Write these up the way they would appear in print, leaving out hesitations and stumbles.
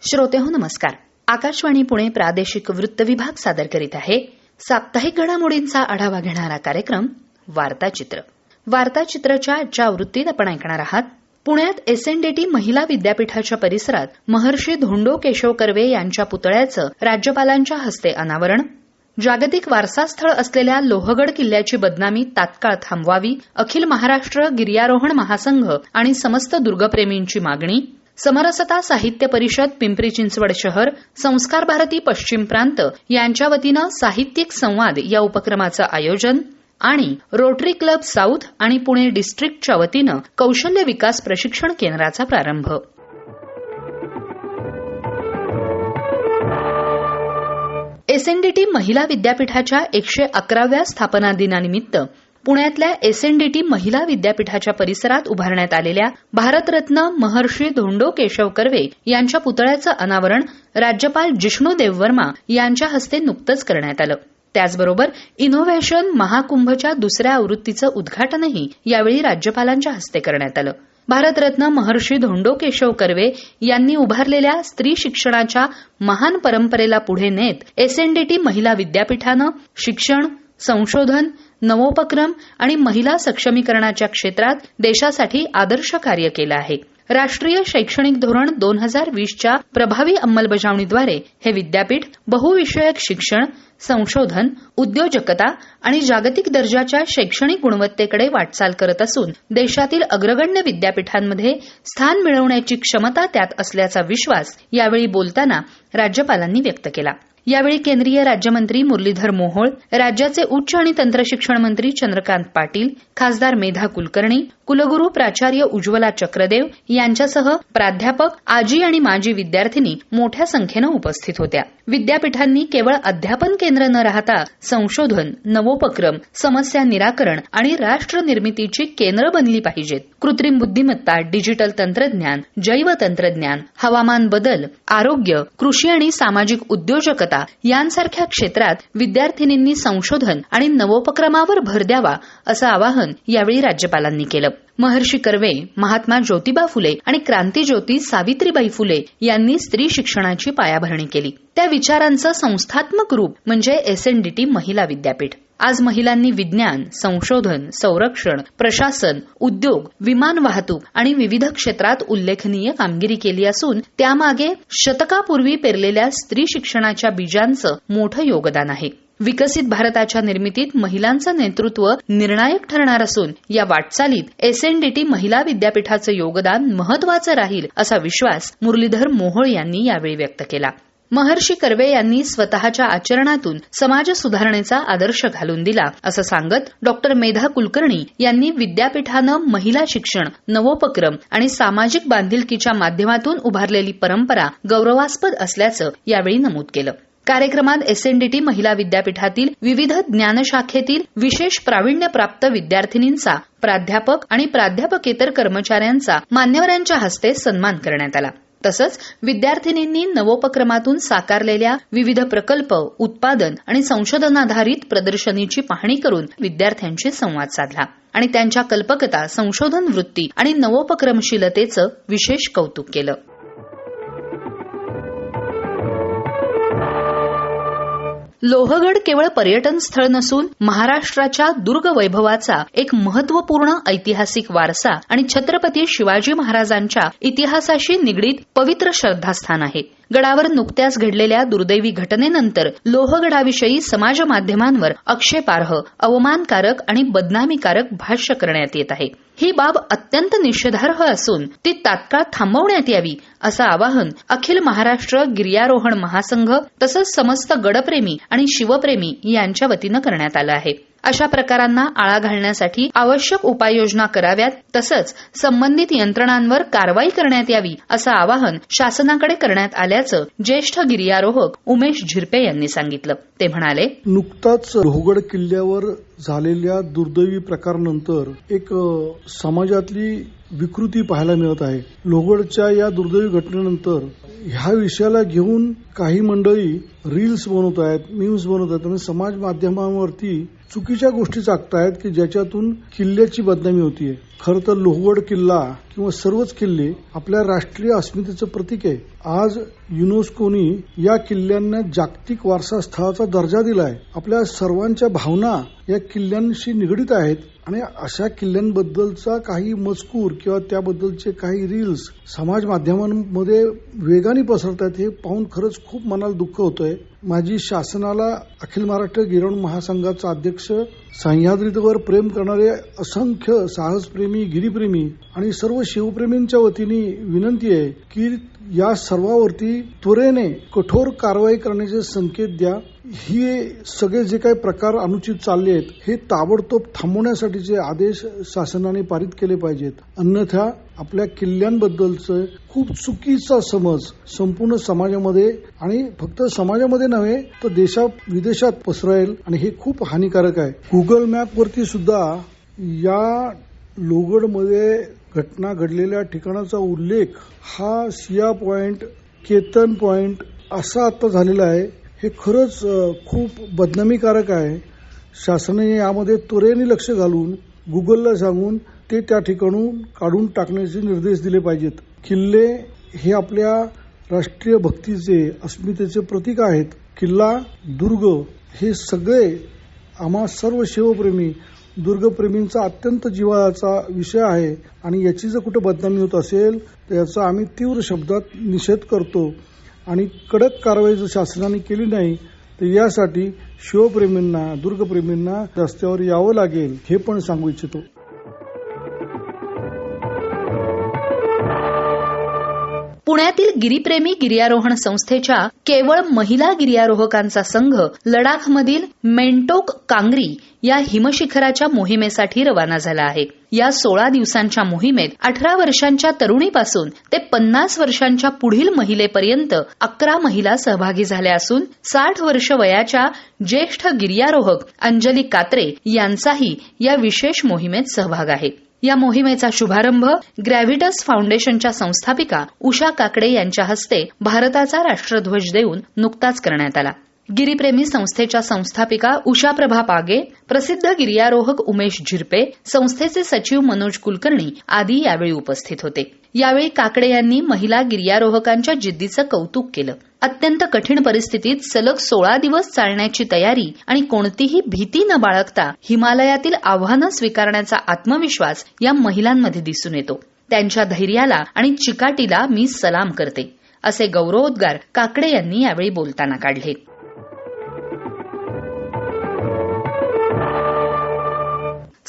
श्रोतेहो नमस्कार. आकाशवाणी पुणे प्रादेशिक वृत्त विभाग सादर करीत आहे साप्ताहिक घडामोडींचा आढावा घेणारा कार्यक्रम वार्ताचित्र. वार्ताचित्रच्या आजच्या आवृत्तीत आपण ऐकणार आहात पुण्यात एसएनडीटी महिला विद्यापीठाच्या परिसरात महर्षी धोंडो केशव कर्वे यांच्या पुतळ्याचं राज्यपालांच्या हस्ते अनावरण, जागतिक वारसास्थळ असलेल्या लोहगड किल्ल्याची बदनामी तात्काळ थांबवावी, अखिल महाराष्ट्र गिर्यारोहण महासंघ आणि समस्त दुर्गप्रेमींची मागणी, समरसता साहित्य परिषद पिंपरी चिंचवड शहर, संस्कार भारती पश्चिम प्रांत यांच्या वतीनं साहित्यिक संवाद या उपक्रमाचं आयोजन आणि रोटरी क्लब साऊथ आणि पुणे डिस्ट्रिक्टच्या वतीनं कौशल्य विकास प्रशिक्षण केंद्राचा प्रारंभ. एसएनडीटी महिला विद्यापीठाच्या 111व्या स्थापना दिनानिमित्त पुण्यातल्या एसएनडीटी महिला विद्यापीठाच्या परिसरात उभारण्यात आलेल्या भारतरत्न महर्षी धोंडो केशव कर्वे यांच्या पुतळ्याचं अनावरण राज्यपाल जिष्णू देववर्मा यांच्या हस्ते नुकतंच करण्यात आलं. त्याचबरोबर इनोव्हेशन महाकुंभच्या दुसऱ्या आवृत्तीचं उद्घाटनही यावेळी राज्यपालांच्या हस्ते करण्यात आलं. भारतरत्न महर्षी धोंडो केशव कर्वे यांनी उभारलेल्या स्त्री शिक्षणाच्या महान परंपरेला पुढे नेत एसएनडीटी महिला विद्यापीठानं शिक्षण, संशोधन, नवोपक्रम आणि महिला सक्षमीकरणाच्या क्षेत्रात देशासाठी आदर्श कार्य केलं आहे. राष्ट्रीय शैक्षणिक धोरण 2020च्या प्रभावी अंमलबजावणीद्वारे हे विद्यापीठ बहुविषयक शिक्षण, संशोधन, उद्योजकता आणि जागतिक दर्जाच्या शैक्षणिक गुणवत्तेकडे वाटचाल करत असून देशातील अग्रगण्य विद्यापीठांमध्ये स्थान मिळवण्याची क्षमता त्यात असल्याचा विश्वास यावेळी बोलताना राज्यपालांनी व्यक्त केला. यावेळी केंद्रीय राज्यमंत्री मुरलीधर मोहोळ, राज्याचे उच्च आणि तंत्रशिक्षण मंत्री चंद्रकांत पाटील, खासदार मेधा कुलकर्णी, कुलगुरू प्राचार्य उज्ज्वला चक्रदेव यांच्यासह प्राध्यापक, आजी आणि माजी विद्यार्थिनी मोठ्या संख्येनं उपस्थित होत्या. विद्यापीठांनी केवळ अध्यापन केंद्र न राहता संशोधन, नवोपक्रम, समस्या निराकरण आणि राष्ट्र निर्मितीची केंद्र बनली पाहिजेत. कृत्रिम बुद्धिमत्ता, डिजिटल तंत्रज्ञान, जैव तंत्रज्ञान, हवामान बदल, आरोग्य, कृषी आणि सामाजिक उद्योजकता यांसारख्या क्षेत्रात विद्यार्थिनींनी संशोधन आणि नवोपक्रमावर भर द्यावा असं आवाहन यावेळी राज्यपालांनी केलं. महर्षी कर्वे, महात्मा ज्योतिबा फुले आणि क्रांतीज्योती सावित्रीबाई फुले यांनी स्त्री शिक्षणाची पायाभरणी केली. त्या विचारांचं संस्थात्मक रूप म्हणजे एसएनडीटी महिला विद्यापीठ. आज महिलांनी विज्ञान, संशोधन, संरक्षण, प्रशासन, उद्योग, विमान वाहतूक आणि विविध क्षेत्रात उल्लेखनीय कामगिरी केली असून त्यामागे शतकापूर्वी पेरलेल्या स्त्री शिक्षणाच्या बीजांचं मोठं योगदान आहे. विकसित भारताच्या निर्मितीत महिलांचं नेतृत्व निर्णायक ठरणार असून या वाटचालीत एसएनडीटी महिला विद्यापीठाचं योगदान महत्वाचं राहील असा विश्वास मुरलीधर मोहोळ यांनी यावेळी व्यक्त केला. महर्षी कर्वे यांनी स्वतःच्या आचरणातून समाज सुधारणेचा आदर्श घालून दिला असं सांगत डॉक्टर मेधा कुलकर्णी यांनी विद्यापीठानं महिला शिक्षण, नवोपक्रम आणि सामाजिक बांधिलकीच्या माध्यमातून उभारलेली परंपरा गौरवास्पद असल्याचं यावेळी नमूद केलं. कार्यक्रमात एसएनडीटी महिला विद्यापीठातील विविध ज्ञानशाखेतील विशेष प्रावीण्यप्राप्त विद्यार्थिनींचा, प्राध्यापक आणि प्राध्यापकेतर कर्मचाऱ्यांचा मान्यवरांच्या हस्ते सन्मान करण्यात आला. तसंच विद्यार्थिनींनी नवोपक्रमातून साकारलेल्या विविध प्रकल्प, उत्पादन आणि संशोधनाधारित प्रदर्शनीची पाहणी करून विद्यार्थ्यांशी संवाद साधला आणि त्यांच्या कल्पकता, संशोधन वृत्ती आणि नवोपक्रमशीलतेचं विशेष कौतुक केलं. लोहगड केवळ पर्यटन स्थळ नसून महाराष्ट्राच्या दुर्ग वैभवाचा एक महत्वपूर्ण ऐतिहासिक वारसा आणि छत्रपती शिवाजी महाराजांच्या इतिहासाशी निगडीत पवित्र श्रद्धास्थान आहे. गडावर नुकत्याच घडलेल्या दुर्दैवी घटनेनंतर लोहगडाविषयी समाज माध्यमांवर आक्षेपार्ह, अवमानकारक आणि बदनामीकारक भाष्य करण्यात येत आहे. ही बाब अत्यंत निषेधार्ह असून ती तात्काळ थांबवण्यात यावी असं आवाहन अखिल महाराष्ट्र गिर्यारोहण महासंघ तसंच समस्त गडप्रेमी आणि शिवप्रेमी यांच्या वतीनं करण्यात आलं आहे. अशा प्रकारांना आळा घालण्यासाठी आवश्यक उपाययोजना कराव्यात तसंच संबंधित यंत्रणांवर कारवाई करण्यात यावी असं आवाहन शासनाकडे करण्यात आल्याचं ज्येष्ठ गिर्यारोहक उमेश झिरपे यांनी सांगितलं. ते म्हणाले, नुकताच लोहगड किल्ल्यावर झालेल्या दुर्दैवी प्रकारानंतर एक समाजातली विकृती पाहायला मिळत आहे. लोहगडच्या या दुर्दैवी घटनेनंतर ह्या विषयाला घेऊन काही मंडळी रील्स बनवत आहेत, मीम्स बनवत आहेत आणि समाज माध्यमांवरती चुकीच्या गोष्टी सांगतायत की ज्याच्यातून किल्ल्याची बदनामी होतीये. खरं तर लोहगड किल्ला किंवा सर्वच किल्ले आपल्या राष्ट्रीय अस्मितेचं प्रतीक आहे. आज युनेस्कोनी या किल्ल्यांना जागतिक वारसा स्थळाचा दर्जा दिलाय. आपल्या सर्वांच्या भावना या किल्ल्यांशी निगडीत आहेत आणि अशा किल्ल्यांबद्दलचा काही मजकूर किंवा त्याबद्दलचे काही रील्स समाज माध्यमांमध्ये वेगाने पसरतात हे पाहून खरंच खूप मनाला दुःख होतंय. माझी शासनाला अखिल महाराष्ट्र गिर्यारोहण महासंघाचा अध्यक्ष, सह्याद्रीवर प्रेम करणारे असंख्य साहसप्रेमी, गिरीप्रेमी आणि सर्व शिवप्रेमींच्या वतीने विनंती आहे की या सर्वांवरती त्वरेने कठोर कारवाई करण्याचे संकेत द्या. हे सगळे जे काही प्रकार अनुचित चालले आहेत हे ताबडतोब थांबवण्यासाठीचे आदेश शासनाने पारित केले पाहिजेत. अन्यथा आपल्या किल्ल्यांबद्दलचं खूप चुकीचा समज संपूर्ण समाजामध्ये आणि फक्त समाजामध्ये नव्हे तर देशात विदेशात पसरेल आणि हे खूप हानिकारक आहे. गुगल मॅप वरती सुद्धा या लोहगडमध्ये घटना घडलेल्या ठिकाणाचा उल्लेख हा सिया पॉइंट, केतन पॉइंट असा आता झालेला आहे. हे खरंच खूप बदनामीकारक आहे. शासनाने यामध्ये त्वरेने लक्ष घालून गुगलला सांगून ते त्या ठिकाणून काढून टाकण्याचे निर्देश दिले पाहिजेत. किल्ले हे आपल्या राष्ट्रीय भक्तीचे, अस्मितेचे प्रतीक आहेत. किल्ला, दुर्ग हे सगळे आम्हा सर्व शिवप्रेमी, दुर्गप्रेमींचा अत्यंत जिव्हाळ्याचा विषय आहे आणि याची जर कुठे बदनामी होत असेल तर याचा आम्ही तीव्र शब्दात निषेध करतो आणि कडक कारवाई जर शासनाने केली नाही तर यासाठी शिवप्रेमींना, दुर्गप्रेमींना रस्त्यावर यावं लागेल हे पण सांगू इच्छितो. पुण्यातील गिरीप्रेमी गिर्यारोहण संस्थेच्या केवळ महिला गिर्यारोहकांचा संघ लडाखमधील मेंटोक कांगरी या हिमशिखराच्या मोहिमेसाठी रवाना झाला आहे. या 16 दिवसांच्या मोहिमेत 18 वर्षांच्या तरुणीपासून ते 50 वर्षांच्या पुढील महिलेपर्यंत 11 महिला सहभागी झाल्या असून 60 वर्ष वयाच्या ज्येष्ठ गिर्यारोहक अंजली कात्रे यांचाही या विशेष मोहिमेत सहभाग आहे. या मोहिमेचा शुभारंभ ग्रॅव्हिटस फाउंडेशनच्या संस्थापिका उषा काकडे यांच्या हस्ते भारताचा राष्ट्रध्वज देऊन नुकताच करण्यात आला. गिरीप्रेमी संस्थेच्या संस्थापिका उषाप्रभा पागे, प्रसिद्ध गिर्यारोहक उमेश झिरपे, संस्थेचे सचिव मनोज कुलकर्णी आदी यावेळी उपस्थित होते. यावेळी काकडे यांनी महिला गिर्यारोहकांच्या जिद्दीचं कौतुक केलं. अत्यंत कठीण परिस्थितीत सलग 16 दिवस चालण्याची तयारी आणि कोणतीही भीती न बाळगता हिमालयातील आव्हानं स्वीकारण्याचा आत्मविश्वास या महिलांमध्ये दिसून येतो. त्यांच्या धैर्याला आणि चिकाटीला मी सलाम करते, असे गौरवोद्गार काकडे यांनी यावेळी बोलताना काढले.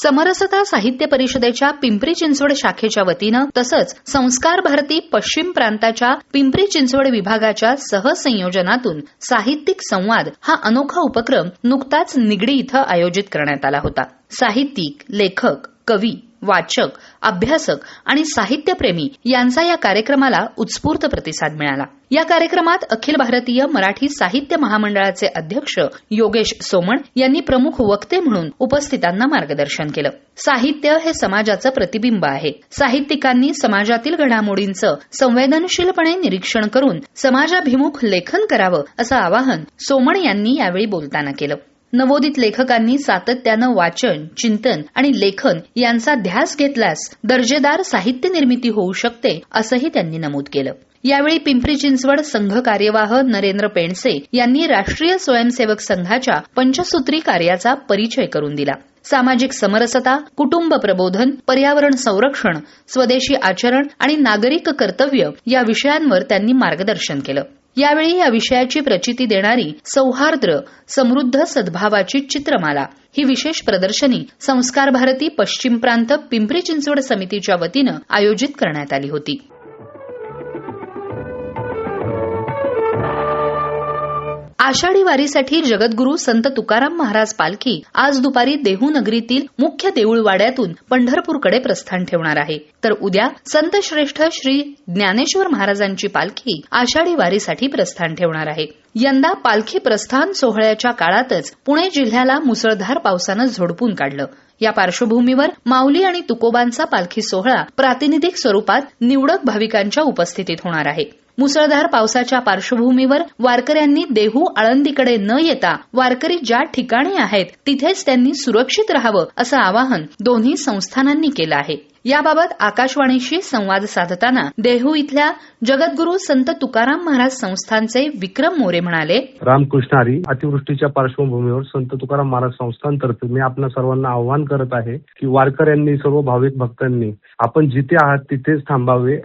समरसता साहित्य परिषदेच्या पिंपरी चिंचवड शाखेच्या वतीनं तसंच संस्कार भारती पश्चिम प्रांताच्या पिंपरी चिंचवड विभागाच्या सहसंयोजनातून साहित्यिक संवाद हा अनोखा उपक्रम नुकताच निगडी इथं आयोजित करण्यात आला होता. साहित्यिक, लेखक, कवी, वाचक, अभ्यासक आणि साहित्यप्रेमी यांचा या कार्यक्रमाला उत्स्फूर्त प्रतिसाद मिळाला. या कार्यक्रमात अखिल भारतीय मराठी साहित्य महामंडळाचे अध्यक्ष योगेश सोमण यांनी प्रमुख वक्ते म्हणून उपस्थितांना मार्गदर्शन केलं. साहित्य हे समाजाचं प्रतिबिंब आहे. साहित्यिकांनी समाजातील घडामोडींचं संवेदनशीलपणे निरीक्षण करून समाजाभिमुख लेखन करावं असं आवाहन सोमण यांनी यावेळी बोलताना केलं. नवोदित लेखकांनी सातत्यानं वाचन, चिंतन आणि लेखन यांचा ध्यास घेतल्यास दर्जेदार साहित्य निर्मिती होऊ शकते असंही त्यांनी नमूद केलं. यावेळी पिंपरी चिंचवड संघ कार्यवाह नरेंद्र पेंडसे यांनी राष्ट्रीय स्वयंसेवक संघाच्या पंचसूत्री कार्याचा परिचय करून दिला. सामाजिक समरसता, कुटुंब प्रबोधन, पर्यावरण संरक्षण, स्वदेशी आचरण आणि नागरिक कर्तव्य या विषयांवर त्यांनी मार्गदर्शन केलं. यावेळी या विषयाची प्रचिती देणारी सौहार्द्र समृद्ध सद्भावाची चित्रमाला ही विशेष प्रदर्शनी संस्कार भारती पश्चिम प्रांत पिंपरी चिंचवड समितीच्या वतीनं आयोजित करण्यात आली होती. आषाढी वारीसाठी जगद्गुरू संत तुकाराम महाराज पालखी आज दुपारी देहू नगरीतील मुख्य देऊळवाड्यातून पंढरपूरकडे प्रस्थान ठेवणार आहे. तर उद्या संत श्रेष्ठ श्री ज्ञानेश्वर महाराजांची पालखी आषाढी वारीसाठी प्रस्थान ठेवणार आहे. यंदा पालखी प्रस्थान सोहळ्याच्या काळातच पुणे जिल्ह्याला मुसळधार पावसानं झोडपून काढलं. या पार्श्वभूमीवर माऊली आणि तुकोबांचा पालखी सोहळा प्रातिनिधिक स्वरूपात निवडक भाविकांच्या उपस्थितीत होणार आहे. मुसळधार पावसाच्या पार्श्वभूमीवर वारकऱ्यांनी देहू आळंदीकडे न येता वारकरी ज्या ठिकाणी आहेत तिथेच त्यांनी सुरक्षित राहावं असं आवाहन दोन्ही संस्थानांनी केलं आहे. याबाबत आकाशवाणीशी संवाद साधताना देहू इथल्या जगद्गुरू संत तुकाराम महाराज संस्थानचे विक्रम मोरे म्हणाले, रामकृष्ण हरी. अतिवृष्टीच्या पार्श्वभूमीवर संत तुकाराम महाराज संस्थानतर्फे मी आपल्या सर्वांना आवाहन करत आहे की वारकऱ्यांनी, सर्व भाविक भक्तांनी आपण जिथे आहात तिथेच थांबावे.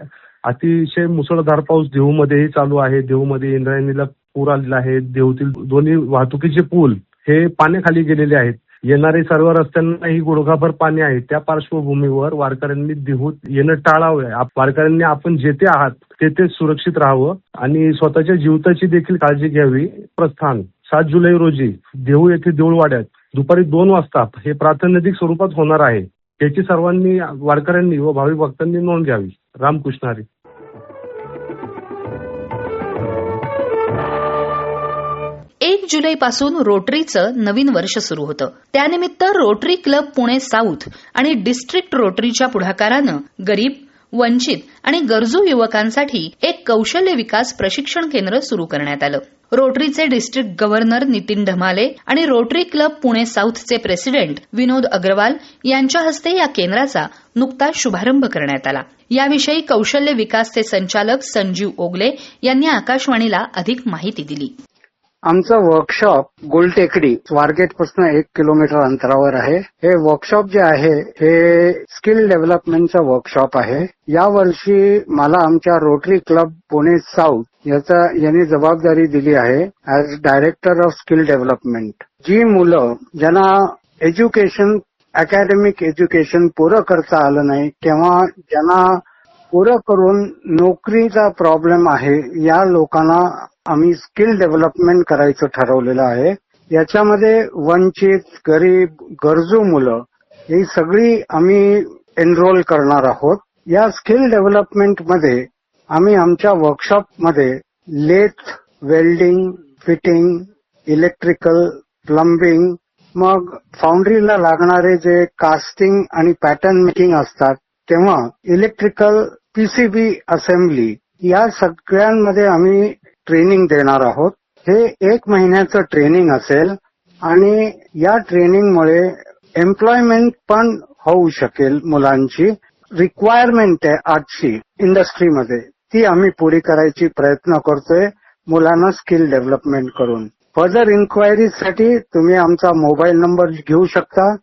अतिशय मुसळधार पाऊस देहूमध्येही चालू आहे. देहूमध्ये इंद्रायणीला पूर आलेला आहे. देहूतील दोन्ही वाहतुकीचे पूल हे पाण्याखाली गेलेले आहेत. येणारे सर्व रस्त्यांनाही गुडघाभर पाणी आहे. त्या पार्श्वभूमीवर वारकऱ्यांनी देहूत येणं टाळावे. वारकऱ्यांनी आपण जेथे आहात तेथेच सुरक्षित राहावं आणि स्वतःच्या जीविताची देखील काळजी घ्यावी. प्रस्थान 7 जुलै रोजी देहू येथे देऊळवाड्यात दुपारी 2 वाजता हे प्रातिनिधिक स्वरूपात होणार आहे. याची सर्वांनी वारकऱ्यांनी व भाविक भक्तांनी नोंद घ्यावी. रामकृष्ण हरी. 1 जुलैपासून रोटरीचं नवीन वर्ष सुरू होतं. त्यानिमित्त रोटरी क्लब पुणे साऊथ आणि डिस्ट्रिक्ट रोटरीच्या पुढाकारानं गरीब, वंचित आणि गरजू युवकांसाठी एक कौशल्य विकास प्रशिक्षण केंद्र सुरू करण्यात आलं. रोटरीचे डिस्ट्रिक्ट गव्हर्नर नितीन ढमाले आणि रोटरी क्लब पुणे साऊथचे प्रेसिडेंट विनोद अग्रवाल यांच्या हस्ते या केंद्राचा नुकताच शुभारंभ करण्यात आला. याविषयी कौशल्य विकासचे संचालक संजीव ओगले यांनी आकाशवाणीला अधिक माहिती दिली. आमचं वर्कशॉप गोलटेकडी स्वारगेट पासून 1 किलोमीटर अंतरावर आहे. हे वर्कशॉप जे आहे हे स्किल डेव्हलपमेंटचं वर्कशॉप आहे. यावर्षी मला आमच्या रोटरी क्लब पुणे साऊथ यांनी जबाबदारी दिली आहे as director of skill development. जी मुलं ज्यांना एज्युकेशन, अकॅडमिक एज्युकेशन पुरं करता आलं नाही किंवा ज्यांना पुरं करून नोकरीचा प्रॉब्लेम आहे, या लोकांना आम्ही स्किल डेव्हलपमेंट करायचं ठरवलेलं आहे. याच्यामध्ये वंचित, गरीब, गरजू मुलं ही सगळी आम्ही एनरोल करणार आहोत. या स्किल डेव्हलपमेंट मध्ये आम्ही आमच्या वर्कशॉपमध्ये lathe, welding, fitting, electrical, plumbing, मग फाउंड्रीला लागणारे जे कास्टिंग आणि पॅटर्न मेकिंग असतात, तेव्हा इलेक्ट्रिकल, पीसीबी असेंब्ली, या सगळ्यांमध्ये आम्ही ट्रेनिंग देणार आहोत. हे 1 महिन्याचं ट्रेनिंग असेल आणि या ट्रेनिंगमुळे एम्प्लॉयमेंट पण होऊ शकेल. मुलांची रिक्वायरमेंट आहे आजची इंडस्ट्रीमध्ये, ती आम्ही पुरी करायची प्रयत्न करतोय मुलांना स्किल डेव्हलपमेंट करून. फर्दर इन्क्वायरीसाठी तुम्ही आमचा मोबाईल नंबर घेऊ शकता.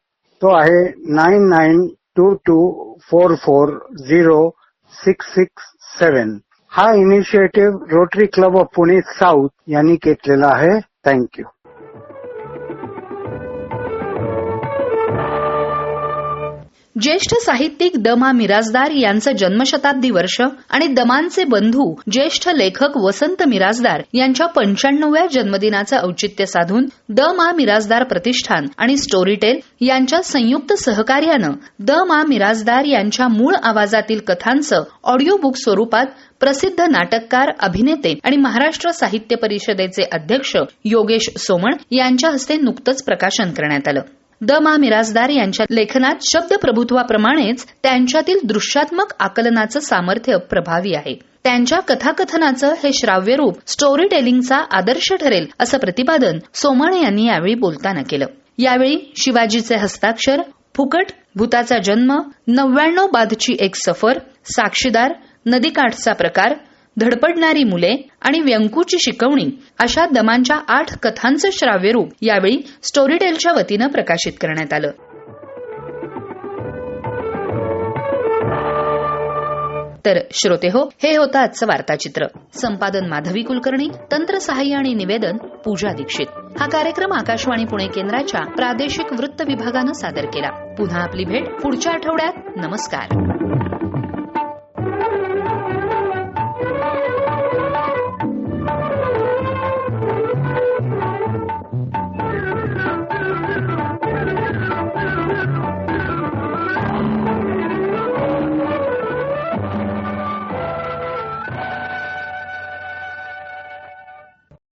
तो आहे 9922440667. हा initiative rotary club of Pune south यांनी घेतलेला आहे. थँक्यू. ज्येष्ठ साहित्यिक द मा मिरासदार यांचं जन्मशताब्दी वर्ष आणि दमांचे बंधू ज्येष्ठ लेखक वसंत मिरासदार यांच्या 95व्या जन्मदिनाचं औचित्य साधून द मा मिरासदार प्रतिष्ठान आणि स्टोरीटेल यांच्या संयुक्त सहकार्यानं द मा मिरासदार यांच्या मूळ आवाजातील कथांचं ऑडिओ बुक स्वरूपात प्रसिद्ध नाटककार, अभिनेते आणि महाराष्ट्र साहित्य परिषदेचे अध्यक्ष योगेश सोमण यांच्या हस्ते नुकतंच प्रकाशन करण्यात आलं. द मा मिरासदार यांच्या लेखनात शब्दप्रभुत्वाप्रमाणेच त्यांच्यातील दृश्यात्मक आकलनाचं सामर्थ्य प्रभावी आहे. त्यांच्या कथाकथनाचं हे श्राव्य रूप स्टोरी टेलिंगचा आदर्श ठरेल असं प्रतिपादन सोमण यांनी यावेळी बोलताना केलं. यावेळी शिवाजीचे हस्ताक्षर, फुकट, भूताचा जन्म, 99 बादची एक सफर, साक्षीदार, नदीकाठचा प्रकार, धडपडणारी मुले आणि व्यंकूची शिकवणी अशा दमांच्या 8 कथांचं श्राव्य रूप यावेळी स्टोरीटेलच्या वतीनं प्रकाशित करण्यात आलं. तर श्रोतेहो, हे होतं आजचं वार्ताचित्र. संपादन माधवी कुलकर्णी, तंत्रसहाय्य आणि निवेदन पूजा दीक्षित. हा कार्यक्रम आकाशवाणी पुणे केंद्राच्या प्रादेशिक वृत्त विभागानं सादर केला. पुन्हा आपली भेट पुढच्या आठवड्यात. नमस्कार.